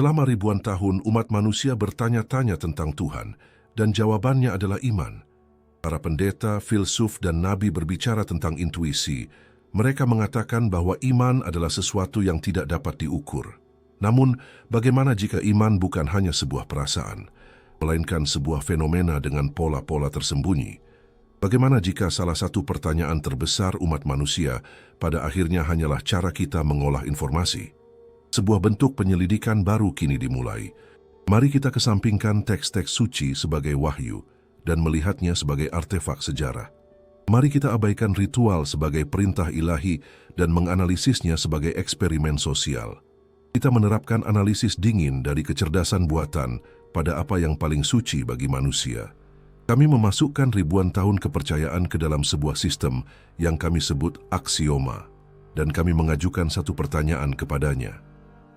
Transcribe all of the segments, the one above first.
Selama ribuan tahun, umat manusia bertanya-tanya tentang Tuhan, dan jawabannya adalah iman. Para pendeta, filsuf, dan nabi berbicara tentang intuisi. Mereka mengatakan bahwa iman adalah sesuatu yang tidak dapat diukur. Namun, bagaimana jika iman bukan hanya sebuah perasaan, melainkan sebuah fenomena dengan pola-pola tersembunyi? Bagaimana jika salah satu pertanyaan terbesar umat manusia pada akhirnya hanyalah cara kita mengolah informasi? Sebuah bentuk penyelidikan baru kini dimulai. Mari kita kesampingkan teks-teks suci sebagai wahyu dan melihatnya sebagai artefak sejarah. Mari kita abaikan ritual sebagai perintah ilahi dan menganalisisnya sebagai eksperimen sosial. Kita menerapkan analisis dingin dari kecerdasan buatan pada apa yang paling suci bagi manusia. Kami memasukkan ribuan tahun kepercayaan ke dalam sebuah sistem yang kami sebut aksioma, dan kami mengajukan satu pertanyaan kepadanya.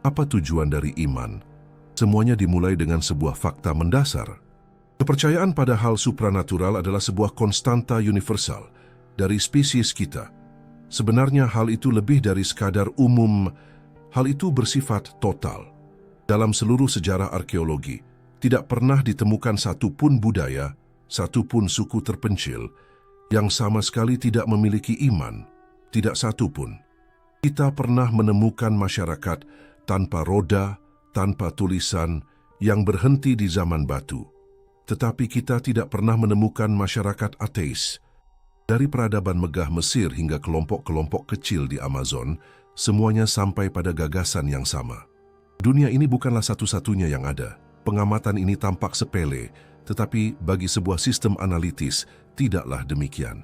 Apa tujuan dari iman? Semuanya dimulai dengan sebuah fakta mendasar. Kepercayaan pada hal supranatural adalah sebuah konstanta universal dari spesies kita. Sebenarnya hal itu lebih dari sekadar umum, hal itu bersifat total. Dalam seluruh sejarah arkeologi, tidak pernah ditemukan satupun budaya, satupun suku terpencil yang sama sekali tidak memiliki iman, tidak satupun. Kita pernah menemukan masyarakat tanpa roda, tanpa tulisan, yang berhenti di zaman batu. Tetapi kita tidak pernah menemukan masyarakat ateis. Dari peradaban megah Mesir hingga kelompok-kelompok kecil di Amazon, semuanya sampai pada gagasan yang sama. Dunia ini bukanlah satu-satunya yang ada. Pengamatan ini tampak sepele, tetapi bagi sebuah sistem analitis, tidaklah demikian.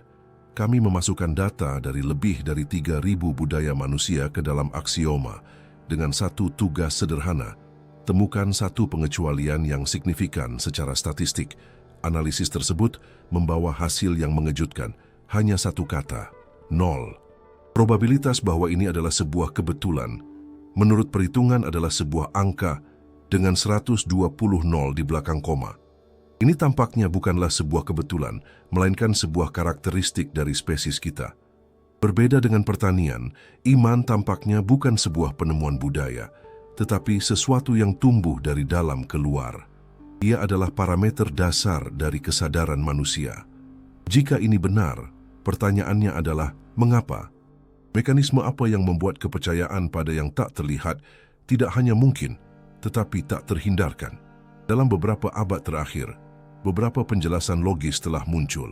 Kami memasukkan data dari lebih dari 3.000 budaya manusia ke dalam aksioma, dengan satu tugas sederhana, temukan satu pengecualian yang signifikan secara statistik. Analisis tersebut membawa hasil yang mengejutkan, hanya satu kata, 0. Probabilitas bahwa ini adalah sebuah kebetulan, menurut perhitungan adalah sebuah angka dengan 120 nol di belakang koma. Ini tampaknya bukanlah sebuah kebetulan, melainkan sebuah karakteristik dari spesies kita. Berbeda dengan pertanian, iman tampaknya bukan sebuah penemuan budaya, tetapi sesuatu yang tumbuh dari dalam keluar. Ia adalah parameter dasar dari kesadaran manusia. Jika ini benar, pertanyaannya adalah mengapa? Mekanisme apa yang membuat kepercayaan pada yang tak terlihat tidak hanya mungkin, tetapi tak terhindarkan? Dalam beberapa abad terakhir, beberapa penjelasan logis telah muncul.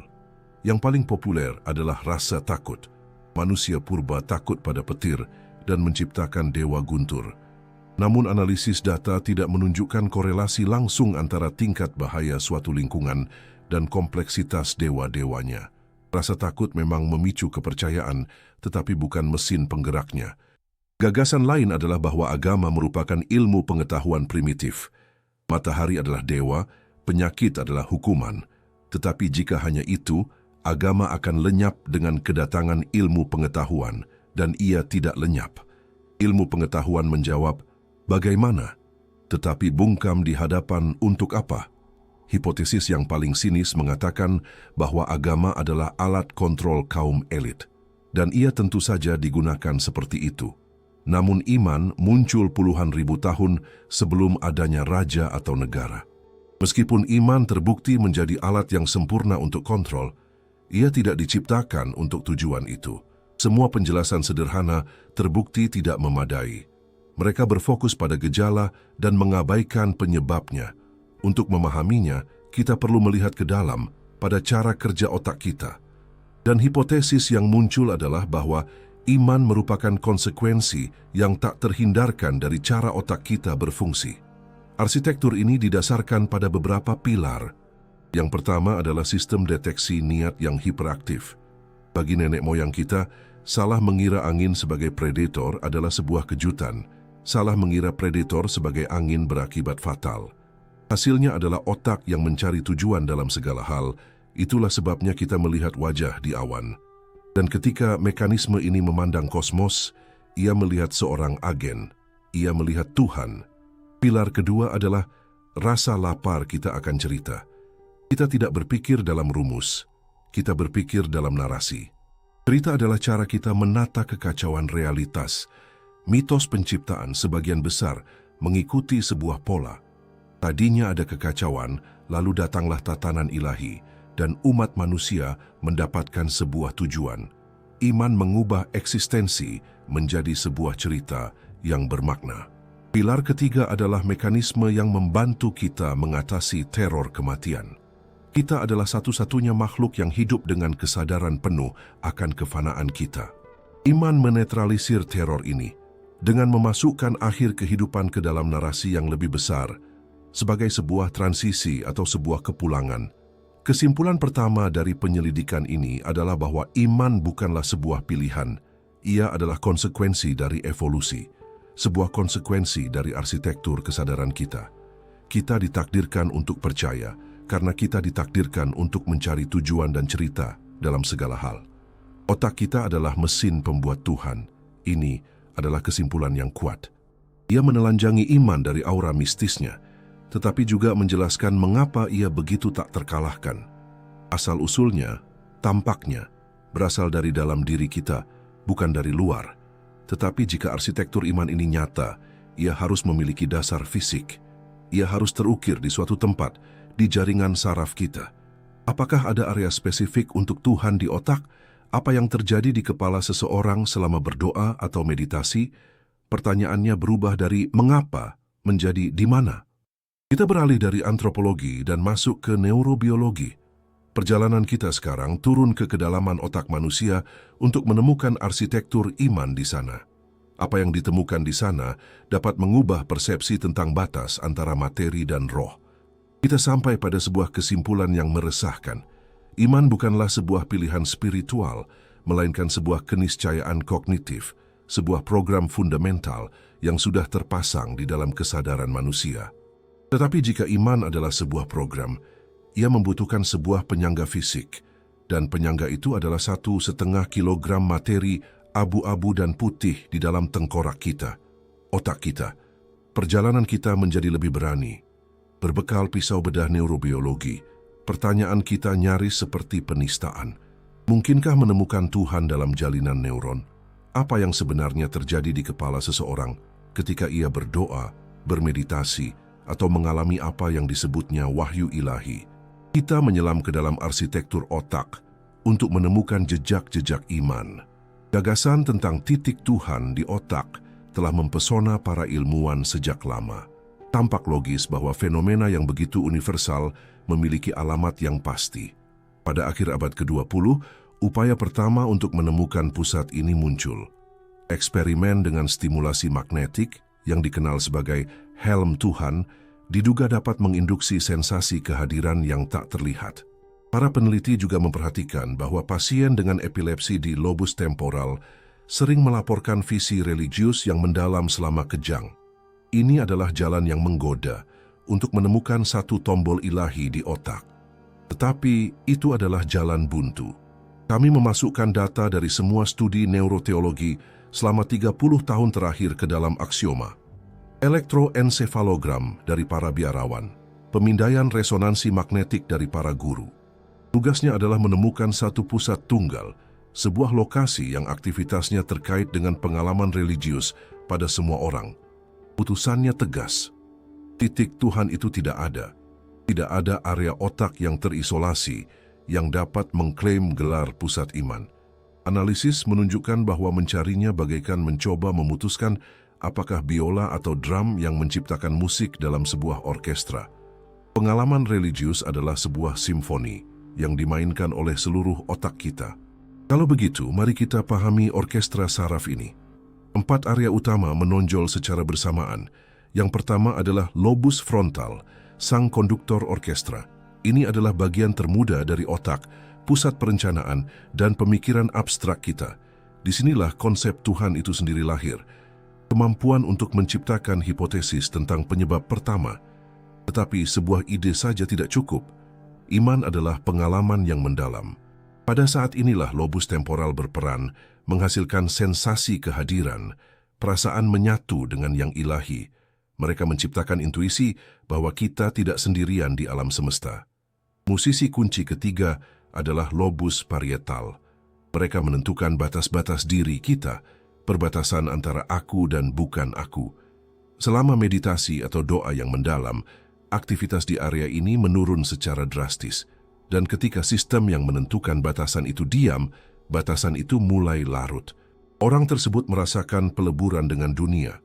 Yang paling populer adalah rasa takut. Manusia purba takut pada petir dan menciptakan dewa guntur. Namun analisis data tidak menunjukkan korelasi langsung antara tingkat bahaya suatu lingkungan dan kompleksitas dewa-dewanya. Rasa takut memang memicu kepercayaan, tetapi bukan mesin penggeraknya. Gagasan lain adalah bahwa agama merupakan ilmu pengetahuan primitif. Matahari adalah dewa, penyakit adalah hukuman. Tetapi jika hanya itu, agama akan lenyap dengan kedatangan ilmu pengetahuan, dan ia tidak lenyap. Ilmu pengetahuan menjawab, bagaimana? Tetapi bungkam di hadapan untuk apa? Hipotesis yang paling sinis mengatakan bahwa agama adalah alat kontrol kaum elit, dan ia tentu saja digunakan seperti itu. Namun iman muncul puluhan ribu tahun sebelum adanya raja atau negara. Meskipun iman terbukti menjadi alat yang sempurna untuk kontrol, ia tidak diciptakan untuk tujuan itu. Semua penjelasan sederhana terbukti tidak memadai. Mereka berfokus pada gejala dan mengabaikan penyebabnya. Untuk memahaminya, kita perlu melihat ke dalam pada cara kerja otak kita. Dan hipotesis yang muncul adalah bahwa iman merupakan konsekuensi yang tak terhindarkan dari cara otak kita berfungsi. Arsitektur ini didasarkan pada beberapa pilar. Yang pertama adalah sistem deteksi niat yang hiperaktif. Bagi nenek moyang kita, salah mengira angin sebagai predator adalah sebuah kejutan. Salah mengira predator sebagai angin berakibat fatal. Hasilnya adalah otak yang mencari tujuan dalam segala hal. Itulah sebabnya kita melihat wajah di awan. Dan ketika mekanisme ini memandang kosmos, ia melihat seorang agen. Ia melihat Tuhan. Pilar kedua adalah rasa lapar kita akan cerita. Kita tidak berpikir dalam rumus, kita berpikir dalam narasi. Cerita adalah cara kita menata kekacauan realitas. Mitos penciptaan sebagian besar mengikuti sebuah pola. Tadinya ada kekacauan, lalu datanglah tatanan ilahi, dan umat manusia mendapatkan sebuah tujuan. Iman mengubah eksistensi menjadi sebuah cerita yang bermakna. Pilar ketiga adalah mekanisme yang membantu kita mengatasi teror kematian. Kita adalah satu-satunya makhluk yang hidup dengan kesadaran penuh akan kefanaan kita. Iman menetralisir teror ini dengan memasukkan akhir kehidupan ke dalam narasi yang lebih besar sebagai sebuah transisi atau sebuah kepulangan. Kesimpulan pertama dari penyelidikan ini adalah bahwa iman bukanlah sebuah pilihan, ia adalah konsekuensi dari evolusi, sebuah konsekuensi dari arsitektur kesadaran kita. Kita ditakdirkan untuk percaya, karena kita ditakdirkan untuk mencari tujuan dan cerita dalam segala hal. Otak kita adalah mesin pembuat Tuhan. Ini adalah kesimpulan yang kuat. Ia menelanjangi iman dari aura mistisnya, tetapi juga menjelaskan mengapa ia begitu tak terkalahkan. Asal-usulnya, tampaknya, berasal dari dalam diri kita, bukan dari luar. Tetapi jika arsitektur iman ini nyata, ia harus memiliki dasar fisik. Ia harus terukir di suatu tempat, di jaringan saraf kita. Apakah ada area spesifik untuk Tuhan di otak? Apa yang terjadi di kepala seseorang selama berdoa atau meditasi? Pertanyaannya berubah dari mengapa menjadi di mana. Kita beralih dari antropologi dan masuk ke neurobiologi. Perjalanan kita sekarang turun ke kedalaman otak manusia untuk menemukan arsitektur iman di sana. Apa yang ditemukan di sana dapat mengubah persepsi tentang batas antara materi dan roh. Kita sampai pada sebuah kesimpulan yang meresahkan. Iman bukanlah sebuah pilihan spiritual, melainkan sebuah keniscayaan kognitif, sebuah program fundamental yang sudah terpasang di dalam kesadaran manusia. Tetapi jika iman adalah sebuah program, ia membutuhkan sebuah penyangga fisik, dan penyangga itu adalah 1,5 kilogram materi abu-abu dan putih di dalam tengkorak kita, otak kita. Perjalanan kita menjadi lebih berani. Berbekal pisau bedah neurobiologi, pertanyaan kita nyaris seperti penistaan. Mungkinkah menemukan Tuhan dalam jalinan neuron? Apa yang sebenarnya terjadi di kepala seseorang ketika ia berdoa, bermeditasi, atau mengalami apa yang disebutnya wahyu ilahi? Kita menyelam ke dalam arsitektur otak untuk menemukan jejak-jejak iman. Gagasan tentang titik Tuhan di otak telah mempesona para ilmuwan sejak lama. Tampak logis bahwa fenomena yang begitu universal memiliki alamat yang pasti. Pada akhir abad ke-20, upaya pertama untuk menemukan pusat ini muncul. Eksperimen dengan stimulasi magnetik yang dikenal sebagai helm Tuhan diduga dapat menginduksi sensasi kehadiran yang tak terlihat. Para peneliti juga memperhatikan bahwa pasien dengan epilepsi di lobus temporal sering melaporkan visi religius yang mendalam selama kejang. Ini adalah jalan yang menggoda untuk menemukan satu tombol ilahi di otak. Tetapi itu adalah jalan buntu. Kami memasukkan data dari semua studi neuroteologi selama 30 tahun terakhir ke dalam aksioma. Elektroensefalogram dari para biarawan, pemindaian resonansi magnetik dari para guru. Tugasnya adalah menemukan satu pusat tunggal, sebuah lokasi yang aktivitasnya terkait dengan pengalaman religius pada semua orang. Putusannya tegas. Titik Tuhan itu tidak ada. Tidak ada area otak yang terisolasi yang dapat mengklaim gelar pusat iman. Analisis menunjukkan bahwa mencarinya bagaikan mencoba memutuskan apakah biola atau drum yang menciptakan musik dalam sebuah orkestra. Pengalaman religius adalah sebuah simfoni yang dimainkan oleh seluruh otak kita. Kalau begitu, mari kita pahami orkestra saraf ini. 4 area utama menonjol secara bersamaan. Yang pertama adalah lobus frontal, sang konduktor orkestra. Ini adalah bagian termuda dari otak, pusat perencanaan, dan pemikiran abstrak kita. Disinilah konsep Tuhan itu sendiri lahir. Kemampuan untuk menciptakan hipotesis tentang penyebab pertama. Tetapi sebuah ide saja tidak cukup. Iman adalah pengalaman yang mendalam. Pada saat inilah lobus temporal berperan, menghasilkan sensasi kehadiran, perasaan menyatu dengan yang ilahi. Mereka menciptakan intuisi bahwa kita tidak sendirian di alam semesta. Musisi kunci ketiga adalah lobus parietal. Mereka menentukan batas-batas diri kita, perbatasan antara aku dan bukan aku. Selama meditasi atau doa yang mendalam, aktivitas di area ini menurun secara drastis. Dan ketika sistem yang menentukan batasan itu diam, batasan itu mulai larut. Orang tersebut merasakan peleburan dengan dunia.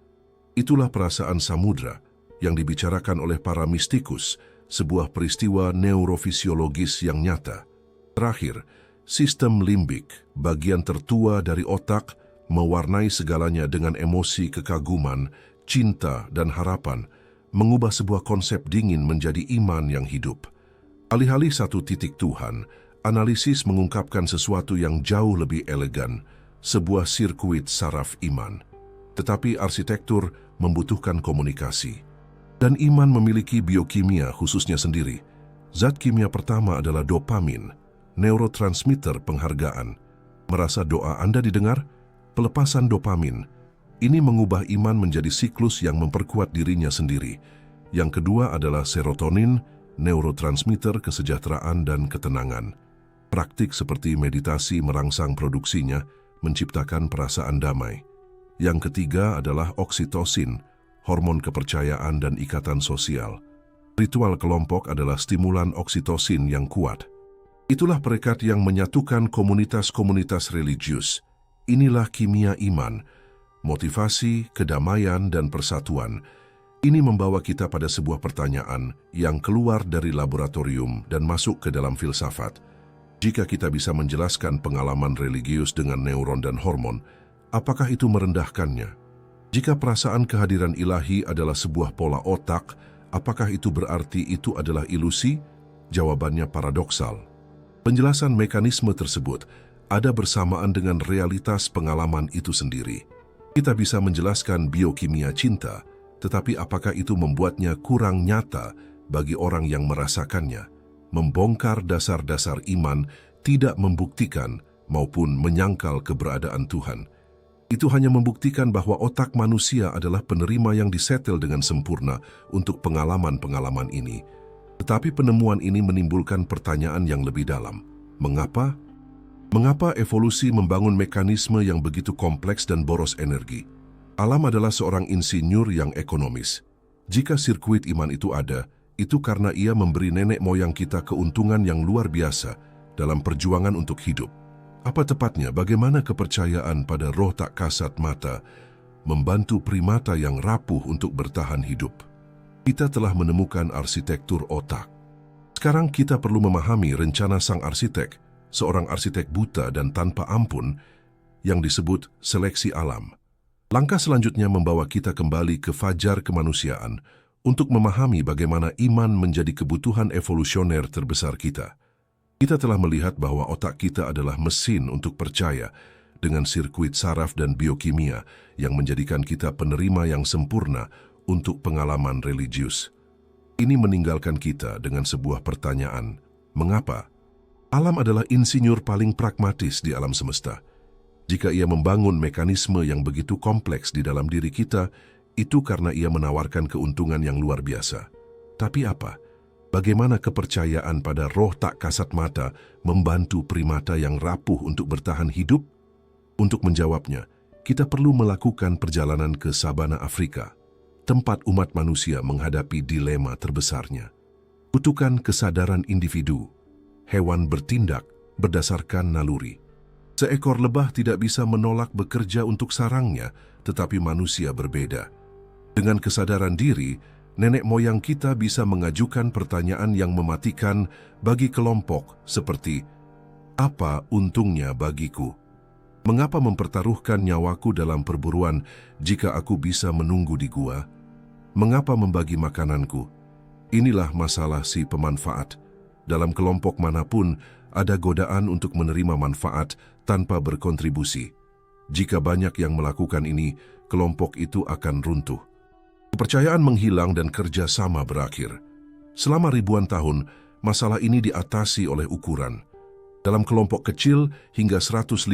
Itulah perasaan samudra yang dibicarakan oleh para mistikus, sebuah peristiwa neurofisiologis yang nyata. Terakhir, sistem limbik, bagian tertua dari otak, mewarnai segalanya dengan emosi kekaguman, cinta, dan harapan, mengubah sebuah konsep dingin menjadi iman yang hidup. Alih-alih satu titik Tuhan, analisis mengungkapkan sesuatu yang jauh lebih elegan, sebuah sirkuit saraf iman. Tetapi arsitektur membutuhkan komunikasi. Dan iman memiliki biokimia khususnya sendiri. Zat kimia pertama adalah dopamin, neurotransmitter penghargaan. Merasa doa Anda didengar? Pelepasan dopamin. Ini mengubah iman menjadi siklus yang memperkuat dirinya sendiri. Yang kedua adalah serotonin, neurotransmitter kesejahteraan dan ketenangan. Praktik seperti meditasi merangsang produksinya, menciptakan perasaan damai. Yang ketiga adalah oksitosin, hormon kepercayaan dan ikatan sosial. Ritual kelompok adalah stimulan oksitosin yang kuat. Itulah perekat yang menyatukan komunitas-komunitas religius. Inilah kimia iman, motivasi, kedamaian, dan persatuan. Ini membawa kita pada sebuah pertanyaan yang keluar dari laboratorium dan masuk ke dalam filsafat. Jika kita bisa menjelaskan pengalaman religius dengan neuron dan hormon, apakah itu merendahkannya? Jika perasaan kehadiran ilahi adalah sebuah pola otak, apakah itu berarti itu adalah ilusi? Jawabannya paradoksal. Penjelasan mekanisme tersebut ada bersamaan dengan realitas pengalaman itu sendiri. Kita bisa menjelaskan biokimia cinta, tetapi apakah itu membuatnya kurang nyata bagi orang yang merasakannya? Membongkar dasar-dasar iman tidak membuktikan maupun menyangkal keberadaan Tuhan. Itu hanya membuktikan bahwa otak manusia adalah penerima yang disetel dengan sempurna untuk pengalaman-pengalaman ini. Tetapi penemuan ini menimbulkan pertanyaan yang lebih dalam. Mengapa? Mengapa evolusi membangun mekanisme yang begitu kompleks dan boros energi? Alam adalah seorang insinyur yang ekonomis. Jika sirkuit iman itu ada, itu karena ia memberi nenek moyang kita keuntungan yang luar biasa dalam perjuangan untuk hidup. Apa tepatnya bagaimana kepercayaan pada roh tak kasat mata membantu primata yang rapuh untuk bertahan hidup? Kita telah menemukan arsitektur otak. Sekarang kita perlu memahami rencana sang arsitek, seorang arsitek buta dan tanpa ampun yang disebut seleksi alam. Langkah selanjutnya membawa kita kembali ke fajar kemanusiaan untuk memahami bagaimana iman menjadi kebutuhan evolusioner terbesar kita. Kita telah melihat bahwa otak kita adalah mesin untuk percaya dengan sirkuit saraf dan biokimia yang menjadikan kita penerima yang sempurna untuk pengalaman religius. Ini meninggalkan kita dengan sebuah pertanyaan, mengapa? Alam adalah insinyur paling pragmatis di alam semesta. Jika ia membangun mekanisme yang begitu kompleks di dalam diri kita, itu karena ia menawarkan keuntungan yang luar biasa. Tapi apa? Bagaimana kepercayaan pada roh tak kasat mata membantu primata yang rapuh untuk bertahan hidup? Untuk menjawabnya, kita perlu melakukan perjalanan ke sabana Afrika, tempat umat manusia menghadapi dilema terbesarnya. Kutukan kesadaran individu. Hewan bertindak berdasarkan naluri. Seekor lebah tidak bisa menolak bekerja untuk sarangnya, tetapi manusia berbeda. Dengan kesadaran diri, nenek moyang kita bisa mengajukan pertanyaan yang mematikan bagi kelompok seperti, apa untungnya bagiku? Mengapa mempertaruhkan nyawaku dalam perburuan jika aku bisa menunggu di gua? Mengapa membagi makananku? Inilah masalah si pemanfaat. Dalam kelompok manapun, ada godaan untuk menerima manfaat tanpa berkontribusi. Jika banyak yang melakukan ini, kelompok itu akan runtuh. Kepercayaan menghilang dan kerjasama berakhir. Selama ribuan tahun, masalah ini diatasi oleh ukuran. Dalam kelompok kecil hingga 150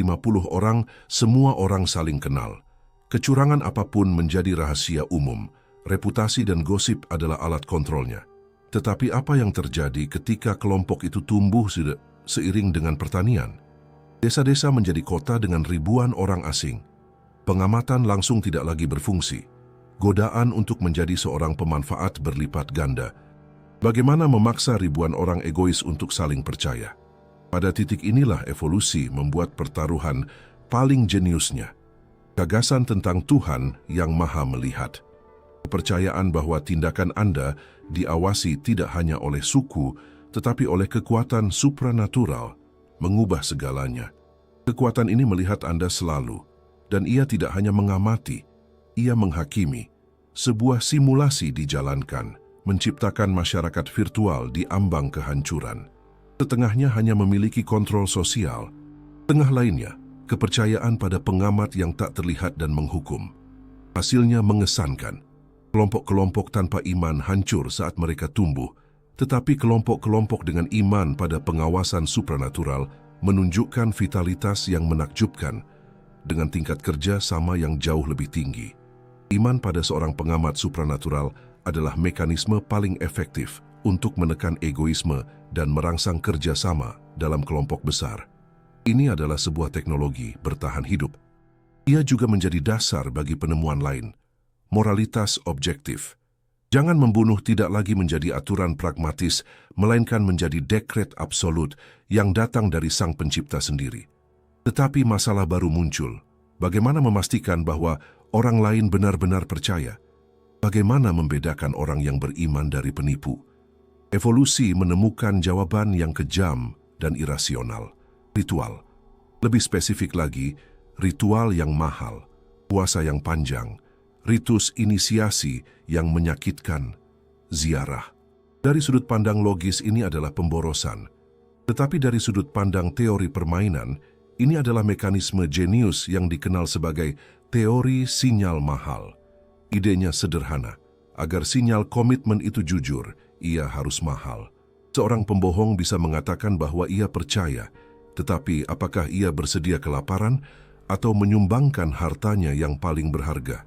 orang, semua orang saling kenal. Kecurangan apapun menjadi rahasia umum. Reputasi dan gosip adalah alat kontrolnya. Tetapi apa yang terjadi ketika kelompok itu tumbuh seiring dengan pertanian? Desa-desa menjadi kota dengan ribuan orang asing. Pengamatan langsung tidak lagi berfungsi. godaan untuk menjadi seorang pemanfaat berlipat ganda. Bagaimana memaksa ribuan orang egois untuk saling percaya? Pada titik inilah evolusi membuat pertaruhan paling jeniusnya. Gagasan tentang Tuhan yang Maha Melihat. Kepercayaan bahwa tindakan Anda diawasi tidak hanya oleh suku, tetapi oleh kekuatan supranatural, mengubah segalanya. Kekuatan ini melihat Anda selalu, dan ia tidak hanya mengamati, ia menghakimi. Sebuah simulasi dijalankan, menciptakan masyarakat virtual di ambang kehancuran. Setengahnya hanya memiliki kontrol sosial, setengah lainnya kepercayaan pada pengamat yang tak terlihat dan menghukum. Hasilnya mengesankan. Kelompok-kelompok tanpa iman hancur saat mereka tumbuh, tetapi kelompok-kelompok dengan iman pada pengawasan supranatural menunjukkan vitalitas yang menakjubkan dengan tingkat kerja sama yang jauh lebih tinggi. Iman pada seorang pengamat supranatural adalah mekanisme paling efektif untuk menekan egoisme dan merangsang kerjasama dalam kelompok besar. Ini adalah sebuah teknologi bertahan hidup. Ia juga menjadi dasar bagi penemuan lain, moralitas objektif. Jangan membunuh tidak lagi menjadi aturan pragmatis, melainkan menjadi dekret absolut yang datang dari Sang Pencipta sendiri. Tetapi masalah baru muncul. Bagaimana memastikan bahwa orang lain benar-benar percaya? Bagaimana membedakan orang yang beriman dari penipu? Evolusi menemukan jawaban yang kejam dan irasional. Ritual. Lebih spesifik lagi, ritual yang mahal, puasa yang panjang, ritus inisiasi yang menyakitkan, ziarah. Dari sudut pandang logis ini adalah pemborosan. Tetapi dari sudut pandang teori permainan, ini adalah mekanisme jenius yang dikenal sebagai teori sinyal mahal. Idenya sederhana. Agar sinyal komitmen itu jujur, ia harus mahal. Seorang pembohong bisa mengatakan bahwa ia percaya, tetapi apakah ia bersedia kelaparan atau menyumbangkan hartanya yang paling berharga?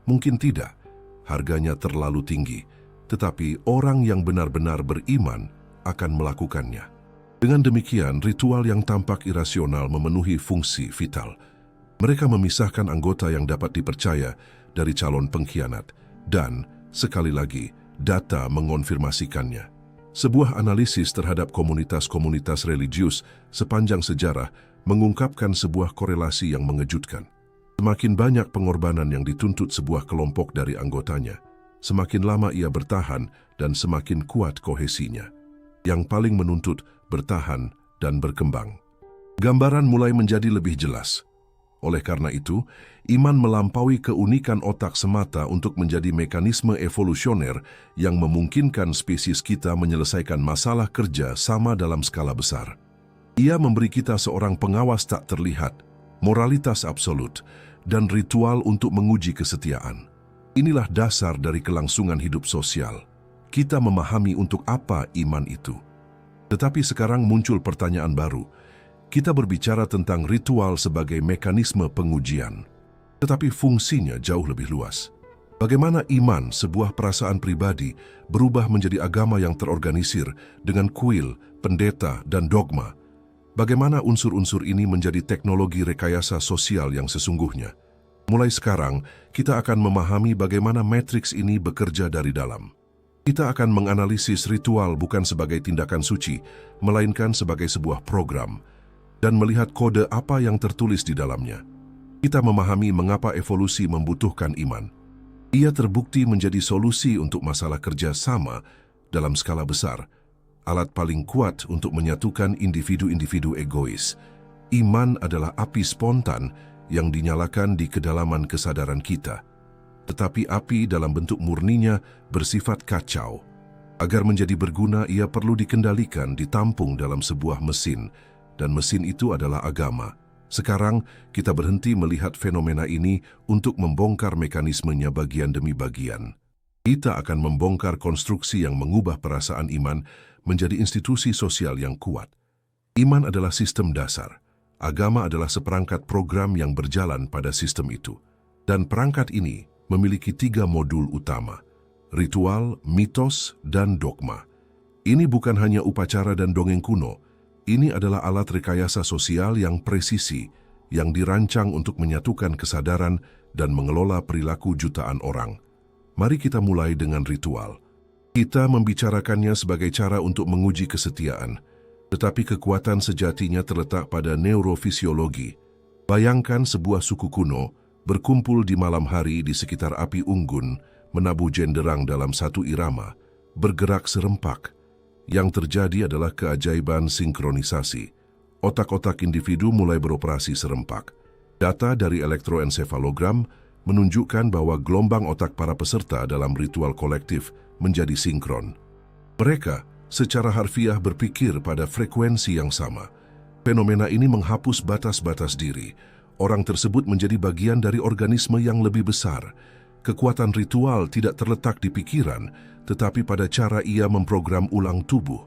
Mungkin tidak. Harganya terlalu tinggi, tetapi orang yang benar-benar beriman akan melakukannya. Dengan demikian, ritual yang tampak irasional memenuhi fungsi vital. Mereka memisahkan anggota yang dapat dipercaya dari calon pengkhianat, dan, sekali lagi, data mengonfirmasikannya. Sebuah analisis terhadap komunitas-komunitas religius sepanjang sejarah mengungkapkan sebuah korelasi yang mengejutkan. Semakin banyak pengorbanan yang dituntut sebuah kelompok dari anggotanya, semakin lama ia bertahan dan semakin kuat kohesinya. Yang paling menuntut bertahan dan berkembang. Gambaran mulai menjadi lebih jelas. Oleh karena itu, iman melampaui keunikan otak semata untuk menjadi mekanisme evolusioner yang memungkinkan spesies kita menyelesaikan masalah kerja sama dalam skala besar. Ia memberi kita seorang pengawas tak terlihat, moralitas absolut, dan ritual untuk menguji kesetiaan. Inilah dasar dari kelangsungan hidup sosial. Kita memahami untuk apa iman itu. Tetapi sekarang muncul pertanyaan baru. Kita berbicara tentang ritual sebagai mekanisme pengujian, tetapi fungsinya jauh lebih luas. Bagaimana iman, sebuah perasaan pribadi, berubah menjadi agama yang terorganisir dengan kuil, pendeta, dan dogma? Bagaimana unsur-unsur ini menjadi teknologi rekayasa sosial yang sesungguhnya? Mulai sekarang, kita akan memahami bagaimana matriks ini bekerja dari dalam. Kita akan menganalisis ritual bukan sebagai tindakan suci, melainkan sebagai sebuah program, dan melihat kode apa yang tertulis di dalamnya. Kita memahami mengapa evolusi membutuhkan iman. Ia terbukti menjadi solusi untuk masalah kerja sama dalam skala besar, alat paling kuat untuk menyatukan individu-individu egois. Iman adalah api spontan yang dinyalakan di kedalaman kesadaran kita. Tetapi api dalam bentuk murninya bersifat kacau. Agar menjadi berguna, ia perlu dikendalikan, ditampung dalam sebuah mesin, dan mesin itu adalah agama. Sekarang, kita berhenti melihat fenomena ini untuk membongkar mekanismenya bagian demi bagian. Kita akan membongkar konstruksi yang mengubah perasaan iman menjadi institusi sosial yang kuat. Iman adalah sistem dasar. Agama adalah seperangkat program yang berjalan pada sistem itu. Dan perangkat ini memiliki 3 modul utama: ritual, mitos, dan dogma. Ini bukan hanya upacara dan dongeng kuno. Ini adalah alat rekayasa sosial yang presisi, yang dirancang untuk menyatukan kesadaran dan mengelola perilaku jutaan orang. Mari kita mulai dengan ritual. Kita membicarakannya sebagai cara untuk menguji kesetiaan, tetapi kekuatan sejatinya terletak pada neurofisiologi. Bayangkan sebuah suku kuno berkumpul di malam hari di sekitar api unggun, menabuh jenderang dalam satu irama, bergerak serempak. Yang terjadi adalah keajaiban sinkronisasi. Otak-otak individu mulai beroperasi serempak. Data dari elektroensefalogram menunjukkan bahwa gelombang otak para peserta dalam ritual kolektif menjadi sinkron. Mereka secara harfiah berpikir pada frekuensi yang sama. Fenomena ini menghapus batas-batas diri. Orang tersebut menjadi bagian dari organisme yang lebih besar. Kekuatan ritual tidak terletak di pikiran, tetapi pada cara ia memprogram ulang tubuh.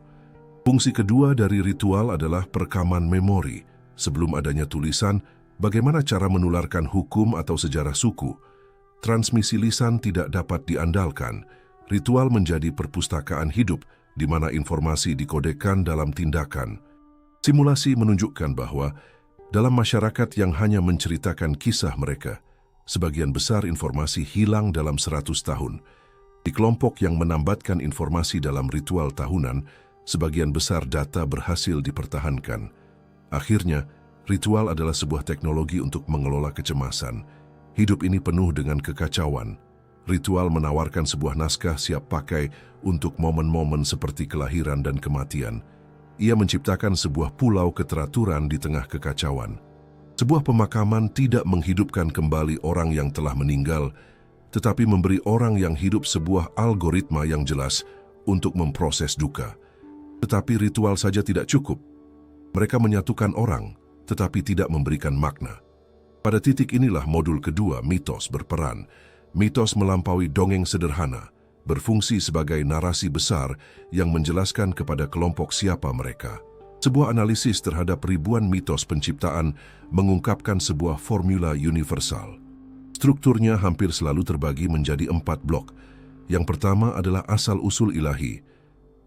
Fungsi kedua dari ritual adalah perekaman memori. Sebelum adanya tulisan, bagaimana cara menularkan hukum atau sejarah suku? Transmisi lisan tidak dapat diandalkan. Ritual menjadi perpustakaan hidup di mana informasi dikodekan dalam tindakan. Simulasi menunjukkan bahwa dalam masyarakat yang hanya menceritakan kisah mereka, sebagian besar informasi hilang dalam 100 tahun. Di kelompok yang menambatkan informasi dalam ritual tahunan, sebagian besar data berhasil dipertahankan. Akhirnya, ritual adalah sebuah teknologi untuk mengelola kecemasan. Hidup ini penuh dengan kekacauan. Ritual menawarkan sebuah naskah siap pakai untuk momen-momen seperti kelahiran dan kematian. Ia menciptakan sebuah pulau keteraturan di tengah kekacauan. Sebuah pemakaman tidak menghidupkan kembali orang yang telah meninggal, tetapi memberi orang yang hidup sebuah algoritma yang jelas untuk memproses duka. Tetapi ritual saja tidak cukup. Mereka menyatukan orang, tetapi tidak memberikan makna. Pada titik inilah modul kedua mitos berperan. Mitos melampaui dongeng sederhana, berfungsi sebagai narasi besar yang menjelaskan kepada kelompok siapa mereka. Sebuah analisis terhadap ribuan mitos penciptaan mengungkapkan sebuah formula universal. Strukturnya hampir selalu terbagi menjadi 4 blok. Yang pertama adalah asal-usul ilahi.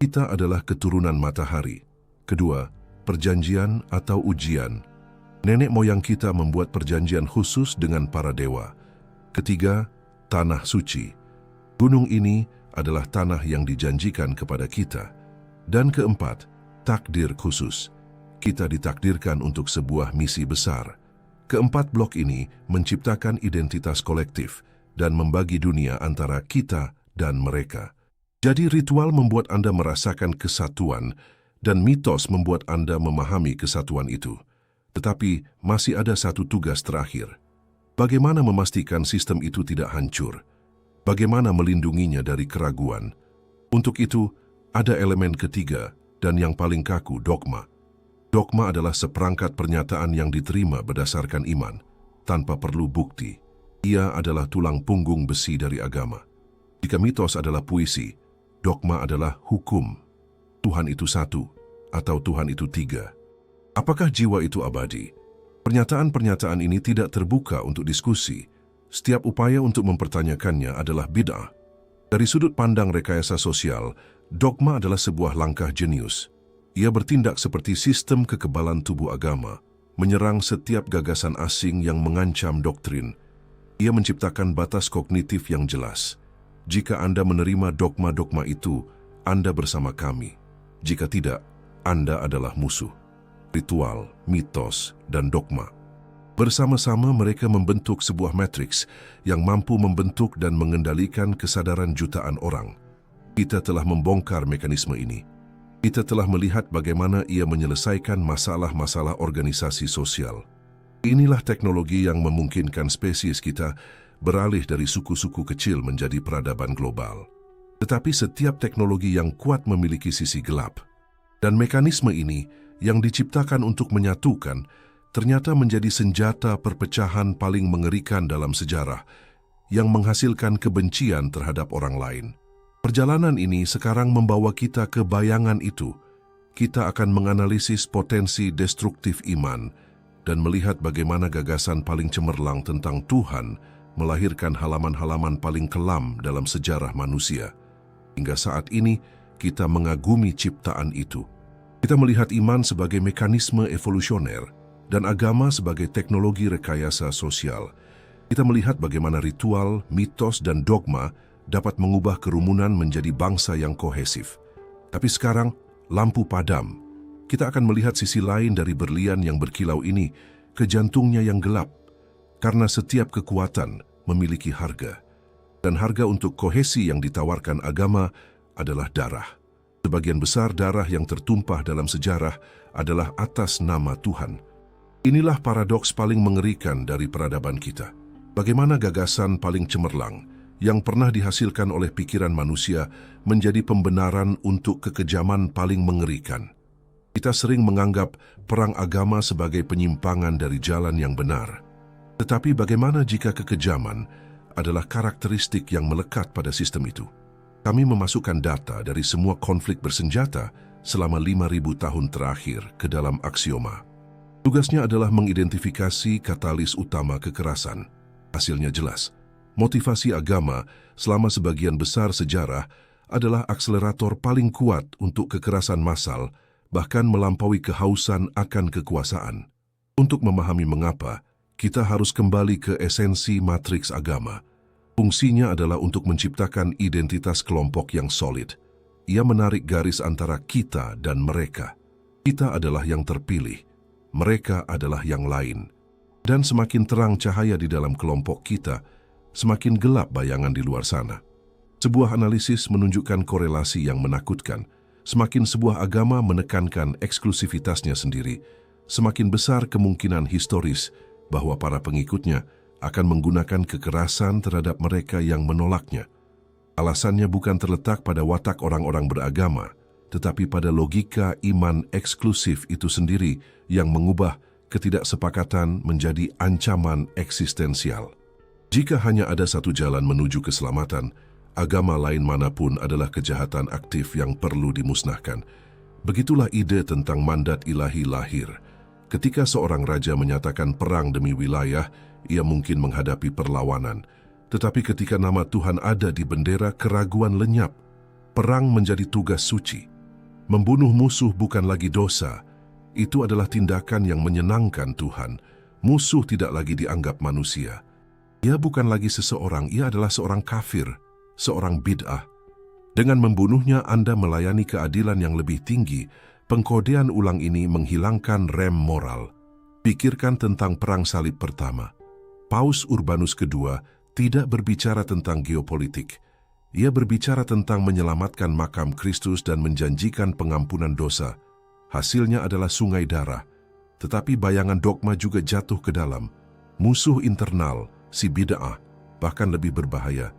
Kita adalah keturunan matahari. Kedua, perjanjian atau ujian. Nenek moyang kita membuat perjanjian khusus dengan para dewa. Ketiga, tanah suci. Gunung ini adalah tanah yang dijanjikan kepada kita. Dan keempat, takdir khusus. Kita ditakdirkan untuk sebuah misi besar. Keempat blok ini menciptakan identitas kolektif dan membagi dunia antara kita dan mereka. Jadi ritual membuat Anda merasakan kesatuan dan mitos membuat Anda memahami kesatuan itu. Tetapi masih ada satu tugas terakhir. Bagaimana memastikan sistem itu tidak hancur? Bagaimana melindunginya dari keraguan? Untuk itu, ada elemen ketiga dan yang paling kaku, dogma. Dogma adalah seperangkat pernyataan yang diterima berdasarkan iman, tanpa perlu bukti. Ia adalah tulang punggung besi dari agama. Jika mitos adalah puisi, dogma adalah hukum. Tuhan itu satu, atau Tuhan itu tiga. Apakah jiwa itu abadi? Pernyataan-pernyataan ini tidak terbuka untuk diskusi. Setiap upaya untuk mempertanyakannya adalah bid'ah. Dari sudut pandang rekayasa sosial, dogma adalah sebuah langkah jenius. Ia bertindak seperti sistem kekebalan tubuh agama, menyerang setiap gagasan asing yang mengancam doktrin. Ia menciptakan batas kognitif yang jelas. Jika Anda menerima dogma-dogma itu, Anda bersama kami. Jika tidak, Anda adalah musuh. Ritual, mitos, dan dogma. Bersama-sama mereka membentuk sebuah matriks yang mampu membentuk dan mengendalikan kesadaran jutaan orang. Kita telah membongkar mekanisme ini. Kita telah melihat bagaimana ia menyelesaikan masalah-masalah organisasi sosial. Inilah teknologi yang memungkinkan spesies kita beralih dari suku-suku kecil menjadi peradaban global. Tetapi setiap teknologi yang kuat memiliki sisi gelap. Dan mekanisme ini yang diciptakan untuk menyatukan ternyata menjadi senjata perpecahan paling mengerikan dalam sejarah yang menghasilkan kebencian terhadap orang lain. Perjalanan ini sekarang membawa kita ke bayangan itu. Kita akan menganalisis potensi destruktif iman dan melihat bagaimana gagasan paling cemerlang tentang Tuhan melahirkan halaman-halaman paling kelam dalam sejarah manusia. Hingga saat ini, kita mengagumi ciptaan itu. Kita melihat iman sebagai mekanisme evolusioner dan agama sebagai teknologi rekayasa sosial. Kita melihat bagaimana ritual, mitos, dan dogma dapat mengubah kerumunan menjadi bangsa yang kohesif. Tapi sekarang, lampu padam. Kita akan melihat sisi lain dari berlian yang berkilau ini ke jantungnya yang gelap. Karena setiap kekuatan memiliki harga. Dan harga untuk kohesi yang ditawarkan agama adalah darah. Sebagian besar darah yang tertumpah dalam sejarah adalah atas nama Tuhan. Inilah paradoks paling mengerikan dari peradaban kita. Bagaimana gagasan paling cemerlang yang pernah dihasilkan oleh pikiran manusia menjadi pembenaran untuk kekejaman paling mengerikan. Kita sering menganggap perang agama sebagai penyimpangan dari jalan yang benar. Tetapi bagaimana jika kekejaman adalah karakteristik yang melekat pada sistem itu? Kami memasukkan data dari semua konflik bersenjata selama 5.000 tahun terakhir ke dalam aksioma. Tugasnya adalah mengidentifikasi katalis utama kekerasan. Hasilnya jelas. Motivasi agama selama sebagian besar sejarah adalah akselerator paling kuat untuk kekerasan massal, bahkan melampaui kehausan akan kekuasaan. Untuk memahami mengapa, kita harus kembali ke esensi matriks agama. Fungsinya adalah untuk menciptakan identitas kelompok yang solid. Ia menarik garis antara kita dan mereka. Kita adalah yang terpilih, mereka adalah yang lain. Dan semakin terang cahaya di dalam kelompok kita, semakin gelap bayangan di luar sana. Sebuah analisis menunjukkan korelasi yang menakutkan. Semakin sebuah agama menekankan eksklusivitasnya sendiri, semakin besar kemungkinan historis bahwa para pengikutnya akan menggunakan kekerasan terhadap mereka yang menolaknya. Alasannya bukan terletak pada watak orang-orang beragama, tetapi pada logika iman eksklusif itu sendiri yang mengubah ketidaksepakatan menjadi ancaman eksistensial. Jika hanya ada satu jalan menuju keselamatan, agama lain manapun adalah kejahatan aktif yang perlu dimusnahkan. Begitulah ide tentang mandat ilahi lahir. Ketika seorang raja menyatakan perang demi wilayah, ia mungkin menghadapi perlawanan. Tetapi ketika nama Tuhan ada di bendera, keraguan lenyap. Perang menjadi tugas suci. Membunuh musuh bukan lagi dosa. Itu adalah tindakan yang menyenangkan Tuhan. Musuh tidak lagi dianggap manusia. Ia bukan lagi seseorang, ia adalah seorang kafir, seorang bid'ah. Dengan membunuhnya, Anda melayani keadilan yang lebih tinggi. Pengkodean ulang ini menghilangkan rem moral. Pikirkan tentang Perang Salib Pertama. Paus Urbanus II tidak berbicara tentang geopolitik. Ia berbicara tentang menyelamatkan makam Kristus dan menjanjikan pengampunan dosa. Hasilnya adalah sungai darah. Tetapi bayangan dogma juga jatuh ke dalam. Musuh internal, si bid'ah, bahkan lebih berbahaya.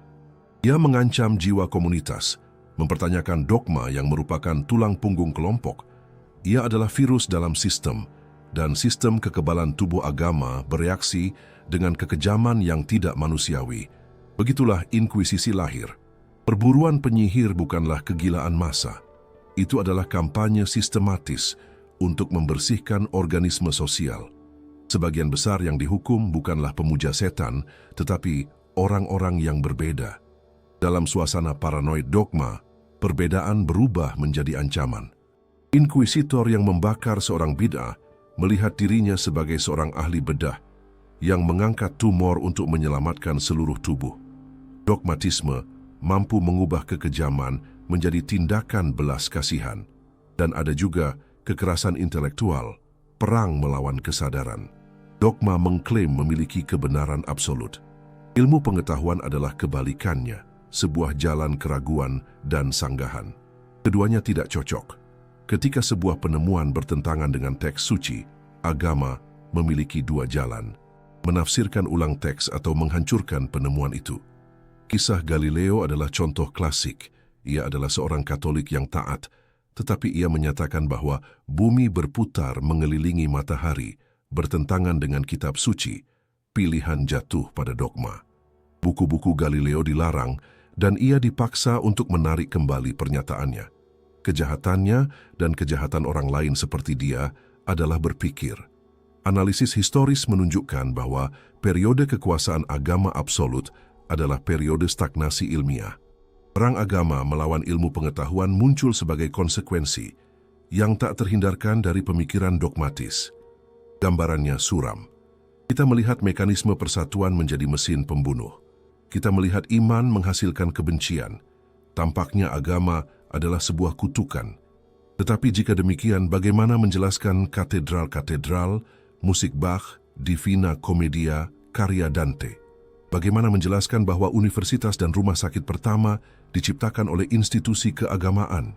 Ia mengancam jiwa komunitas, mempertanyakan dogma yang merupakan tulang punggung kelompok. Ia adalah virus dalam sistem, dan sistem kekebalan tubuh agama bereaksi dengan kekejaman yang tidak manusiawi. Begitulah inkuisisi lahir. Perburuan penyihir bukanlah kegilaan massa. Itu adalah kampanye sistematis untuk membersihkan organisme sosial. Sebagian besar yang dihukum bukanlah pemuja setan, tetapi orang-orang yang berbeda. Dalam suasana paranoid dogma, perbedaan berubah menjadi ancaman. Inkuisitor yang membakar seorang bid'ah melihat dirinya sebagai seorang ahli bedah yang mengangkat tumor untuk menyelamatkan seluruh tubuh. Dogmatisme mampu mengubah kekejaman menjadi tindakan belas kasihan. Dan ada juga kekerasan intelektual, perang melawan kesadaran. Dogma mengklaim memiliki kebenaran absolut. Ilmu pengetahuan adalah kebalikannya, sebuah jalan keraguan dan sanggahan. Keduanya tidak cocok. Ketika sebuah penemuan bertentangan dengan teks suci, agama memiliki dua jalan: menafsirkan ulang teks atau menghancurkan penemuan itu. Kisah Galileo adalah contoh klasik. Ia adalah seorang Katolik yang taat, tetapi ia menyatakan bahwa bumi berputar mengelilingi matahari, bertentangan dengan kitab suci. Pilihan jatuh pada dogma. Buku-buku Galileo dilarang, dan ia dipaksa untuk menarik kembali pernyataannya. Kejahatannya dan kejahatan orang lain seperti dia adalah berpikir. Analisis historis menunjukkan bahwa periode kekuasaan agama absolut adalah periode stagnasi ilmiah. Perang agama melawan ilmu pengetahuan muncul sebagai konsekuensi yang tak terhindarkan dari pemikiran dogmatis. Gambarannya suram. Kita melihat mekanisme persatuan menjadi mesin pembunuh. kita melihat iman menghasilkan kebencian. Tampaknya agama adalah sebuah kutukan. Tetapi jika demikian, bagaimana menjelaskan katedral-katedral, musik Bach, Divina Commedia, karya Dante? Bagaimana menjelaskan bahwa universitas dan rumah sakit pertama diciptakan oleh institusi keagamaan?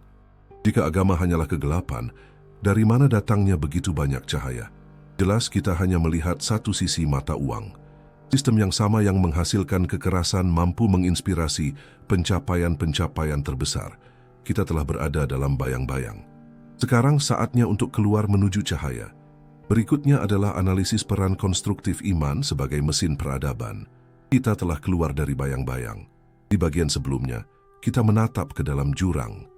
Jika agama hanyalah kegelapan, dari mana datangnya begitu banyak cahaya? Jelas kita hanya melihat satu sisi mata uang. Sistem yang sama yang menghasilkan kekerasan mampu menginspirasi pencapaian-pencapaian terbesar. Kita telah berada dalam bayang-bayang. Sekarang saatnya untuk keluar menuju cahaya. Berikutnya adalah analisis peran konstruktif iman sebagai mesin peradaban. Kita telah keluar dari bayang-bayang. Di bagian sebelumnya, kita menatap ke dalam jurang.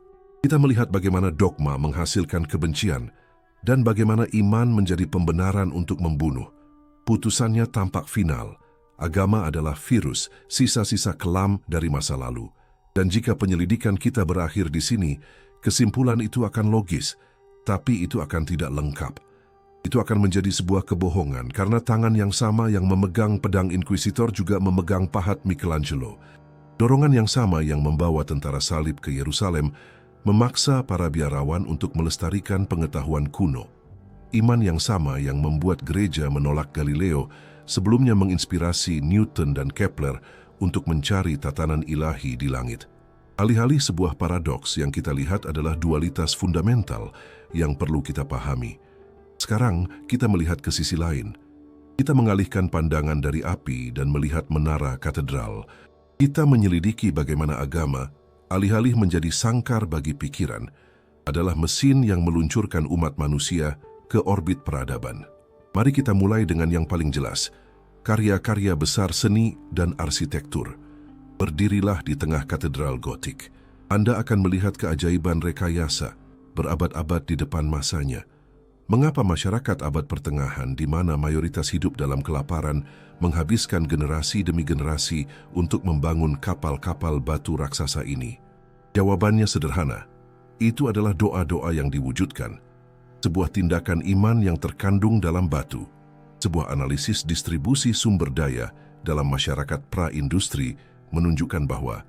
Kita melihat bagaimana dogma menghasilkan kebencian dan bagaimana iman menjadi pembenaran untuk membunuh. Putusannya tampak final. Agama adalah virus, sisa-sisa kelam dari masa lalu. Dan jika penyelidikan kita berakhir di sini, kesimpulan itu akan logis, tapi itu akan tidak lengkap. Itu akan menjadi sebuah kebohongan karena tangan yang sama yang memegang pedang inkuisitor juga memegang pahat Michelangelo. Dorongan yang sama yang membawa tentara salib ke Yerusalem memaksa para biarawan untuk melestarikan pengetahuan kuno. Iman yang sama yang membuat gereja menolak Galileo sebelumnya menginspirasi Newton dan Kepler untuk mencari tatanan ilahi di langit. Alih-alih sebuah paradoks yang kita lihat adalah dualitas fundamental yang perlu kita pahami. Sekarang kita melihat ke sisi lain. Kita mengalihkan pandangan dari api dan melihat menara katedral. Kita menyelidiki bagaimana agama, alih-alih menjadi sangkar bagi pikiran, adalah mesin yang meluncurkan umat manusia ke orbit peradaban. Mari kita mulai dengan yang paling jelas, karya-karya besar seni dan arsitektur. Berdirilah di tengah katedral gotik. Anda akan melihat keajaiban rekayasa berabad-abad di depan masanya. Mengapa masyarakat abad pertengahan di mana mayoritas hidup dalam kelaparan menghabiskan generasi demi generasi untuk membangun kapal-kapal batu raksasa ini? Jawabannya sederhana. Itu adalah doa-doa yang diwujudkan. Sebuah tindakan iman yang terkandung dalam batu. Sebuah analisis distribusi sumber daya dalam masyarakat pra-industri menunjukkan bahwa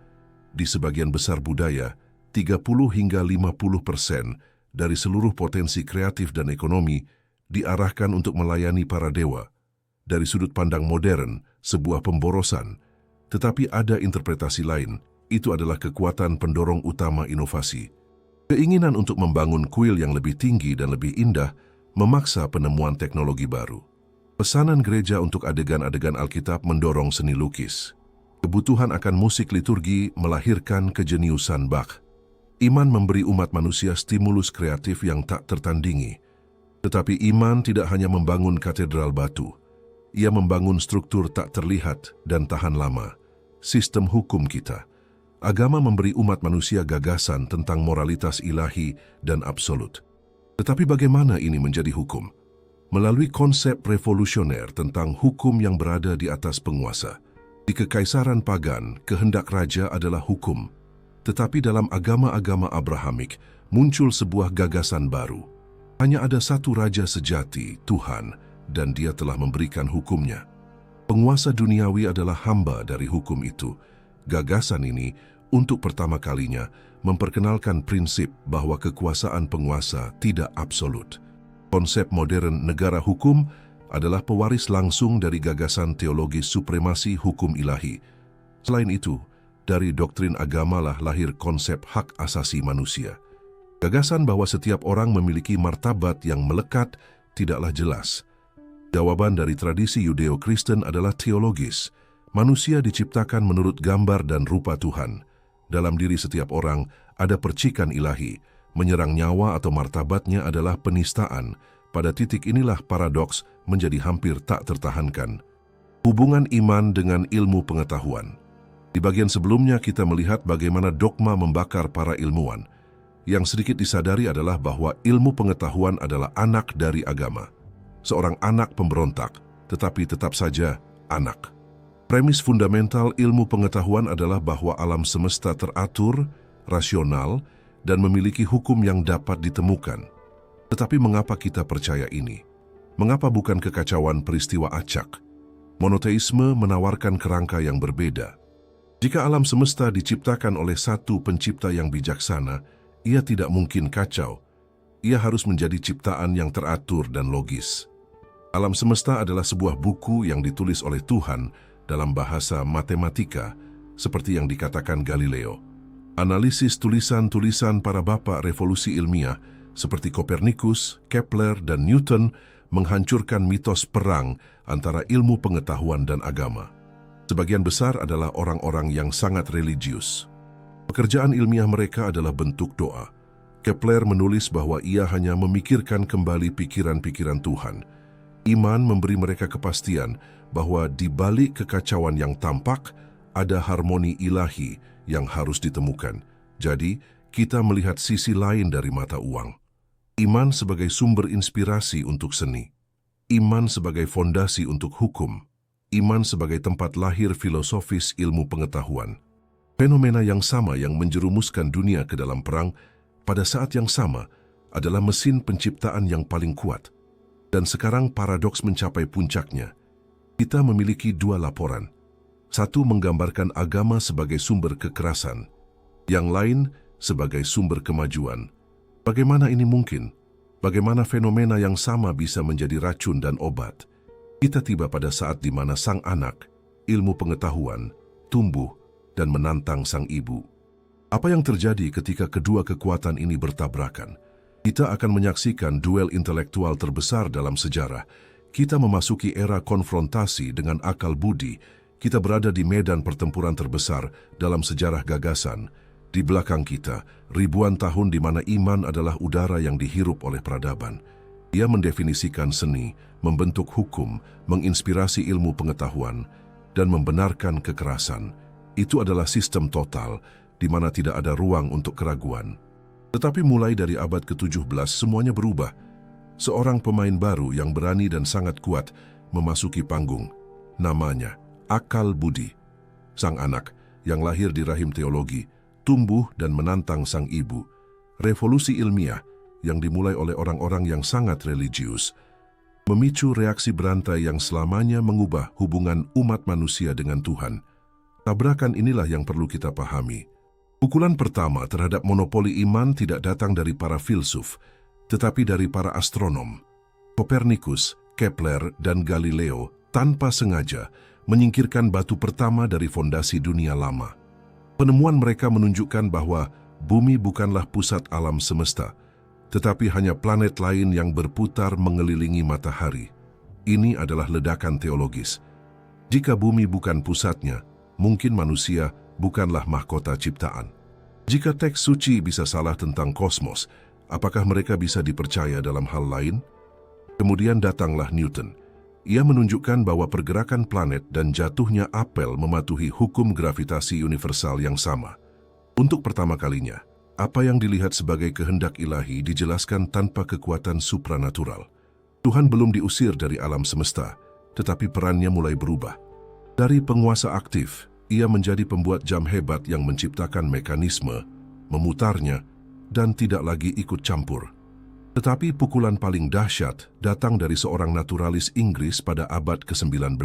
di sebagian besar budaya, 30 hingga 50% dari seluruh potensi kreatif dan ekonomi diarahkan untuk melayani para dewa. Dari sudut pandang modern, sebuah pemborosan. Tetapi ada interpretasi lain, itu adalah kekuatan pendorong utama inovasi. Keinginan untuk membangun kuil yang lebih tinggi dan lebih indah memaksa penemuan teknologi baru. Pesanan gereja untuk adegan-adegan Alkitab mendorong seni lukis. Kebutuhan akan musik liturgi melahirkan kejeniusan Bach. Iman memberi umat manusia stimulus kreatif yang tak tertandingi. Tetapi iman tidak hanya membangun katedral batu. Ia membangun struktur tak terlihat dan tahan lama. Sistem hukum kita. Agama memberi umat manusia gagasan tentang moralitas ilahi dan absolut. Tetapi bagaimana ini menjadi hukum? Melalui konsep revolusioner tentang hukum yang berada di atas penguasa. Di kekaisaran pagan, kehendak raja adalah hukum. Tetapi dalam agama-agama Abrahamik muncul sebuah gagasan baru. Hanya ada satu raja sejati, Tuhan, dan dia telah memberikan hukumnya. Penguasa duniawi adalah hamba dari hukum itu. Gagasan ini, untuk pertama kalinya, memperkenalkan prinsip bahwa kekuasaan penguasa tidak absolut. Konsep modern negara hukum adalah pewaris langsung dari gagasan teologis supremasi hukum ilahi. Selain itu, dari doktrin agamalah lahir konsep hak asasi manusia. Gagasan bahwa setiap orang memiliki martabat yang melekat tidaklah jelas. Jawaban dari tradisi Yudeo-Kristen adalah teologis. Manusia diciptakan menurut gambar dan rupa Tuhan. Dalam diri setiap orang ada percikan ilahi. Menyerang nyawa atau martabatnya adalah penistaan. Pada titik inilah paradoks menjadi hampir tak tertahankan. Hubungan iman dengan ilmu pengetahuan. Di bagian sebelumnya kita melihat bagaimana dogma membakar para ilmuwan. Yang sedikit disadari adalah bahwa ilmu pengetahuan adalah anak dari agama. Seorang anak pemberontak, tetapi tetap saja anak. Premis fundamental ilmu pengetahuan adalah bahwa alam semesta teratur, rasional, dan memiliki hukum yang dapat ditemukan. Tetapi mengapa kita percaya ini? Mengapa bukan kekacauan peristiwa acak? Monoteisme menawarkan kerangka yang berbeda. Jika alam semesta diciptakan oleh satu pencipta yang bijaksana, ia tidak mungkin kacau. Ia harus menjadi ciptaan yang teratur dan logis. Alam semesta adalah sebuah buku yang ditulis oleh Tuhan dalam bahasa matematika, seperti yang dikatakan Galileo. Analisis tulisan-tulisan para bapak revolusi ilmiah seperti Kopernikus, Kepler, dan Newton menghancurkan mitos perang antara ilmu pengetahuan dan agama. Sebagian besar adalah orang-orang yang sangat religius. Pekerjaan ilmiah mereka adalah bentuk doa. Kepler menulis bahwa ia hanya memikirkan kembali pikiran-pikiran Tuhan. Iman memberi mereka kepastian bahwa di balik kekacauan yang tampak, ada harmoni ilahi yang harus ditemukan. Jadi, kita melihat sisi lain dari mata uang. Iman sebagai sumber inspirasi untuk seni. Iman sebagai fondasi untuk hukum. Iman sebagai tempat lahir filosofis ilmu pengetahuan. Fenomena yang sama yang menjerumuskan dunia ke dalam perang, pada saat yang sama adalah mesin penciptaan yang paling kuat. Dan sekarang paradoks mencapai puncaknya. Kita memiliki dua laporan. Satu menggambarkan agama sebagai sumber kekerasan, yang lain sebagai sumber kemajuan. Bagaimana ini mungkin? Bagaimana fenomena yang sama bisa menjadi racun dan obat? Kita tiba pada saat di mana sang anak, ilmu pengetahuan, tumbuh dan menantang sang ibu. Apa yang terjadi ketika kedua kekuatan ini bertabrakan? Kita akan menyaksikan duel intelektual terbesar dalam sejarah. Kita memasuki era konfrontasi dengan akal budi. Kita berada di medan pertempuran terbesar dalam sejarah gagasan. Di belakang kita, ribuan tahun di mana iman adalah udara yang dihirup oleh peradaban. Ia mendefinisikan seni, membentuk hukum, menginspirasi ilmu pengetahuan, dan membenarkan kekerasan. Itu adalah sistem total, di mana tidak ada ruang untuk keraguan. Tetapi mulai dari abad ke-17 semuanya berubah. Seorang pemain baru yang berani dan sangat kuat memasuki panggung. Namanya akal budi. Sang anak yang lahir di rahim teologi, tumbuh dan menantang sang ibu. Revolusi ilmiah yang dimulai oleh orang-orang yang sangat religius, memicu reaksi berantai yang selamanya mengubah hubungan umat manusia dengan Tuhan. Tabrakan inilah yang perlu kita pahami. Pukulan pertama terhadap monopoli iman tidak datang dari para filsuf, tetapi dari para astronom. Kopernikus, Kepler, dan Galileo tanpa sengaja menyingkirkan batu pertama dari fondasi dunia lama. Penemuan mereka menunjukkan bahwa bumi bukanlah pusat alam semesta, tetapi hanya planet lain yang berputar mengelilingi matahari. Ini adalah ledakan teologis. Jika bumi bukan pusatnya, mungkin manusia bukanlah mahkota ciptaan. Jika teks suci bisa salah tentang kosmos, apakah mereka bisa dipercaya dalam hal lain? Kemudian datanglah Newton. Ia menunjukkan bahwa pergerakan planet dan jatuhnya apel mematuhi hukum gravitasi universal yang sama. Untuk pertama kalinya, apa yang dilihat sebagai kehendak ilahi dijelaskan tanpa kekuatan supranatural. Tuhan belum diusir dari alam semesta, tetapi perannya mulai berubah. Dari penguasa aktif, ia menjadi pembuat jam hebat yang menciptakan mekanisme, memutarnya, dan tidak lagi ikut campur. Tetapi pukulan paling dahsyat datang dari seorang naturalis Inggris pada abad ke-19.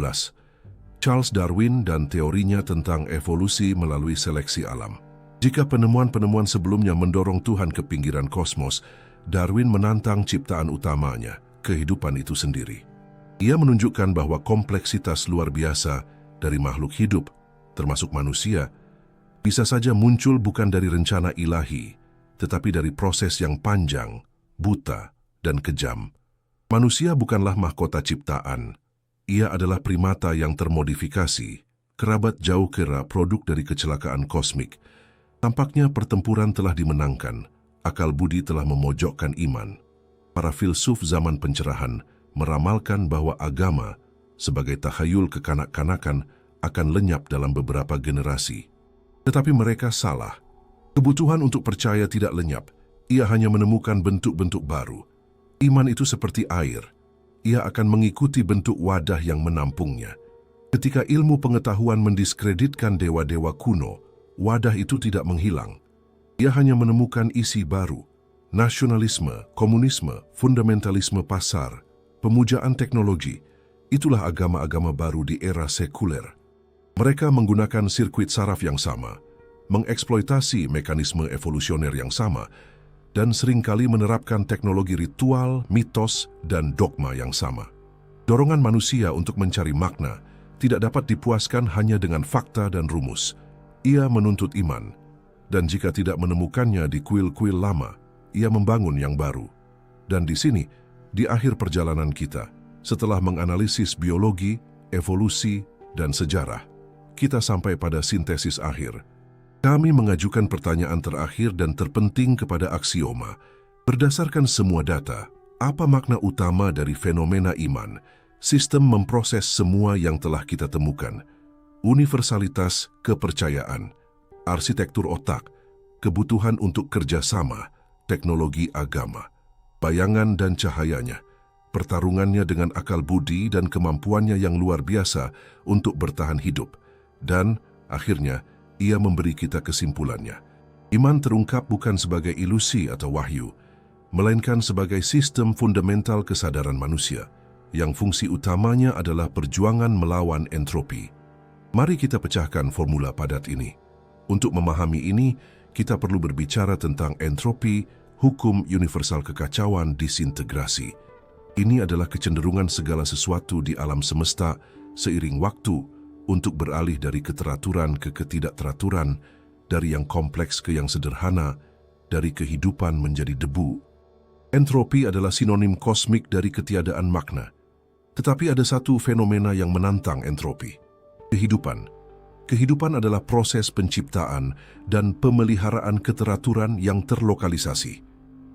Charles Darwin dan teorinya tentang evolusi melalui seleksi alam. Jika penemuan-penemuan sebelumnya mendorong Tuhan ke pinggiran kosmos, Darwin menantang ciptaan utamanya, kehidupan itu sendiri. Ia menunjukkan bahwa kompleksitas luar biasa dari makhluk hidup, termasuk manusia, bisa saja muncul bukan dari rencana ilahi, tetapi dari proses yang panjang, buta, dan kejam. Manusia bukanlah mahkota ciptaan. Ia adalah primata yang termodifikasi, kerabat jauh kira produk dari kecelakaan kosmik. Tampaknya pertempuran telah dimenangkan, akal budi telah memojokkan iman. Para filsuf zaman pencerahan meramalkan bahwa agama, sebagai tahayul kekanak-kanakan, akan lenyap dalam beberapa generasi. Tetapi mereka salah. Kebutuhan untuk percaya tidak lenyap. Ia hanya menemukan bentuk-bentuk baru. Iman itu seperti air. Ia akan mengikuti bentuk wadah yang menampungnya. Ketika ilmu pengetahuan mendiskreditkan dewa-dewa kuno, wadah itu tidak menghilang. Ia hanya menemukan isi baru. Nasionalisme, komunisme, fundamentalisme pasar, pemujaan teknologi. Itulah agama-agama baru di era sekuler. Mereka menggunakan sirkuit saraf yang sama, mengeksploitasi mekanisme evolusioner yang sama, dan seringkali menerapkan teknologi ritual, mitos, dan dogma yang sama. Dorongan manusia untuk mencari makna tidak dapat dipuaskan hanya dengan fakta dan rumus. Ia menuntut iman, dan jika tidak menemukannya di kuil-kuil lama, ia membangun yang baru. Dan di sini, di akhir perjalanan kita, setelah menganalisis biologi, evolusi, dan sejarah, kita sampai pada sintesis akhir. Kami mengajukan pertanyaan terakhir dan terpenting kepada aksioma. Berdasarkan semua data, apa makna utama dari fenomena iman? Sistem memproses semua yang telah kita temukan. Universalitas kepercayaan, arsitektur otak, kebutuhan untuk kerjasama, teknologi agama, bayangan dan cahayanya, pertarungannya dengan akal budi dan kemampuannya yang luar biasa untuk bertahan hidup. Dan, akhirnya, ia memberi kita kesimpulannya. Iman terungkap bukan sebagai ilusi atau wahyu, melainkan sebagai sistem fundamental kesadaran manusia, yang fungsi utamanya adalah perjuangan melawan entropi. Mari kita pecahkan formula padat ini. Untuk memahami ini, kita perlu berbicara tentang entropi, hukum universal kekacauan disintegrasi. Ini adalah kecenderungan segala sesuatu di alam semesta seiring waktu untuk beralih dari keteraturan ke ketidakteraturan, dari yang kompleks ke yang sederhana, dari kehidupan menjadi debu. Entropi adalah sinonim kosmik dari ketiadaan makna. Tetapi ada satu fenomena yang menantang entropi. Kehidupan. Kehidupan adalah proses penciptaan dan pemeliharaan keteraturan yang terlokalisasi.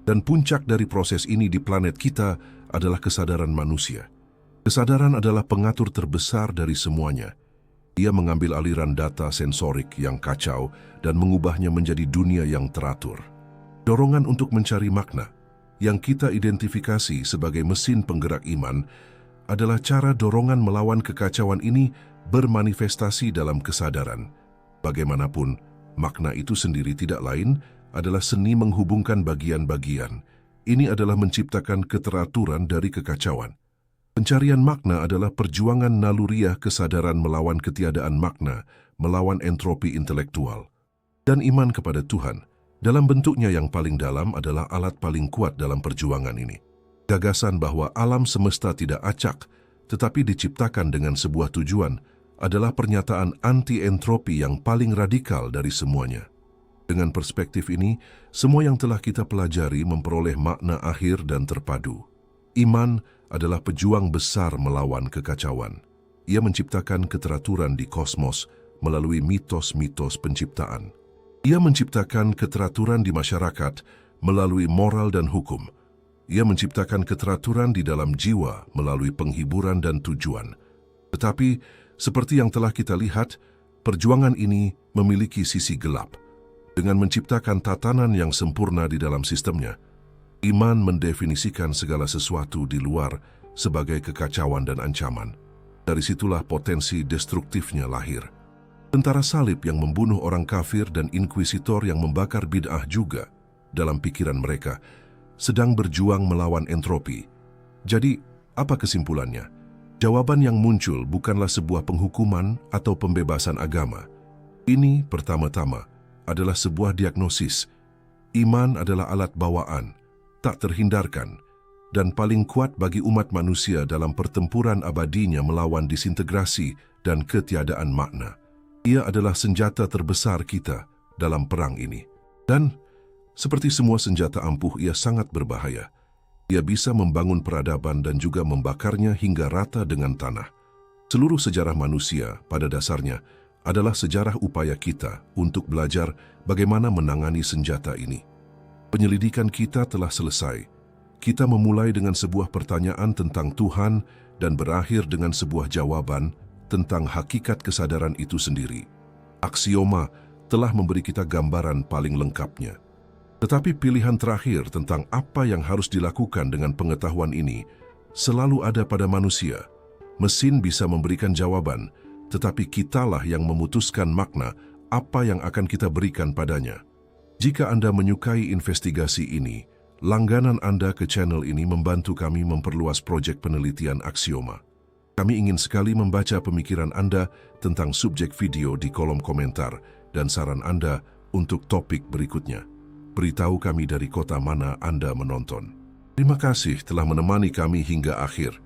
Dan puncak dari proses ini di planet kita adalah kesadaran manusia. Kesadaran adalah pengatur terbesar dari semuanya. Ia mengambil aliran data sensorik yang kacau dan mengubahnya menjadi dunia yang teratur. Dorongan untuk mencari makna, yang kita identifikasi sebagai mesin penggerak iman, adalah cara dorongan melawan kekacauan ini bermanifestasi dalam kesadaran. Bagaimanapun, makna itu sendiri tidak lain adalah seni menghubungkan bagian-bagian. Ini adalah menciptakan keteraturan dari kekacauan. Pencarian makna adalah perjuangan naluriah kesadaran melawan ketiadaan makna, melawan entropi intelektual. Dan iman kepada Tuhan, dalam bentuknya yang paling dalam adalah alat paling kuat dalam perjuangan ini. Gagasan bahwa alam semesta tidak acak, tetapi diciptakan dengan sebuah tujuan, adalah pernyataan anti-entropi yang paling radikal dari semuanya. Dengan perspektif ini, semua yang telah kita pelajari memperoleh makna akhir dan terpadu. Iman adalah pejuang besar melawan kekacauan. Ia menciptakan keteraturan di kosmos melalui mitos-mitos penciptaan. Ia menciptakan keteraturan di masyarakat melalui moral dan hukum. Ia menciptakan keteraturan di dalam jiwa melalui penghiburan dan tujuan. Tetapi, seperti yang telah kita lihat, perjuangan ini memiliki sisi gelap. Dengan menciptakan tatanan yang sempurna di dalam sistemnya, iman mendefinisikan segala sesuatu di luar sebagai kekacauan dan ancaman. Dari situlah potensi destruktifnya lahir. Tentara salib yang membunuh orang kafir dan inkuisitor yang membakar bid'ah juga, dalam pikiran mereka, sedang berjuang melawan entropi. Jadi, apa kesimpulannya? Jawaban yang muncul bukanlah sebuah penghukuman atau pembebasan agama. Ini, pertama-tama, adalah sebuah diagnosis. Iman adalah alat bawaan, tak terhindarkan, dan paling kuat bagi umat manusia dalam pertempuran abadinya melawan disintegrasi dan ketiadaan makna. Ia adalah senjata terbesar kita dalam perang ini. Dan, seperti semua senjata ampuh, ia sangat berbahaya. Ia bisa membangun peradaban dan juga membakarnya hingga rata dengan tanah. Seluruh sejarah manusia, pada dasarnya, adalah sejarah upaya kita untuk belajar bagaimana menangani senjata ini. Penyelidikan kita telah selesai. Kita memulai dengan sebuah pertanyaan tentang Tuhan dan berakhir dengan sebuah jawaban tentang hakikat kesadaran itu sendiri. Aksioma telah memberi kita gambaran paling lengkapnya. Tetapi pilihan terakhir tentang apa yang harus dilakukan dengan pengetahuan ini selalu ada pada manusia. Mesin bisa memberikan jawaban, tetapi kitalah yang memutuskan makna apa yang akan kita berikan padanya. Jika Anda menyukai investigasi ini, langganan Anda ke channel ini membantu kami memperluas proyek penelitian aksioma. Kami ingin sekali membaca pemikiran Anda tentang subjek video di kolom komentar dan saran Anda untuk topik berikutnya. Beritahu kami dari kota mana Anda menonton. Terima kasih telah menemani kami hingga akhir.